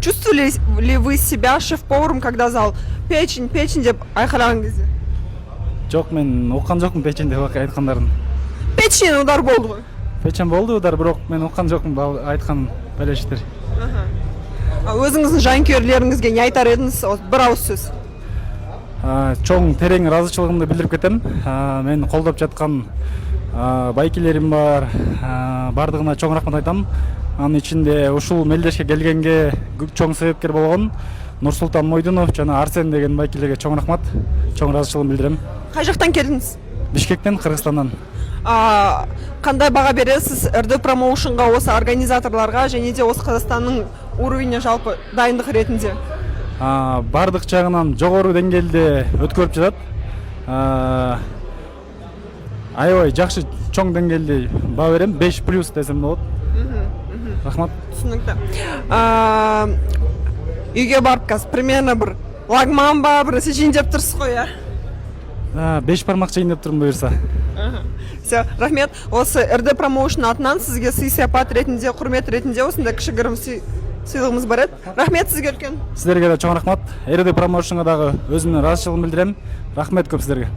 Чувствовали ли вы себя шеф-поваром, когда зал печень деп айқайлаған кезде? Жоқ, мен оққан жоқпын печень деп айтқандарын. Печень удар болды ғой. Печень болды удар, бірақ мен оққан жоқпын айтқан бәлештер. Өзіңіздің жанкүйерлеріңізге не айтар едіңіз? Bir ауыз сөз. Чоң терең разычылығымды білдіріп кетем. Мен қолдап жатқан байкелерім бар, бардығына чоң рахмат айтам. Анын ичинде ушул мелдешке келгенге чоң себепкер болгон Нурсултан Мойдунов жана Арсен деген байкелерге чоң рахмат, чоң разычылыгымды билдирем. Қай жақтан келдіңіз? Бишкектен, Кыргызстандан. Қандай баға бересіз РД промоушнға, осы организаторларға және де осы Қазақстанның уровені жалпы дайындық ретінде? Бардық жағынан жогору деңгээлде өткөрүп жатат. Аябай жакшы чоң деңгээлде баа берем, 5+ десем болот. Рахмат. Түсінікті. Үйге барып қазір примерно бір лагман ба, бір жейін деп тұрсыз ғой, иә? 5 бармақ жейін деп тұрмын бұйырса. Все, рахмет. Осы РД промоушн атынан сізге сый-сияпат ретінде, құрмет ретінде осындай кішігірім сыйлығымыз бар еді. Рахмет сізге үлкен. Сіздерге де чоң рахмат. РД промоушнға дағы өзімнің разышылығымды білдірем. Рахмет көп сіздерге.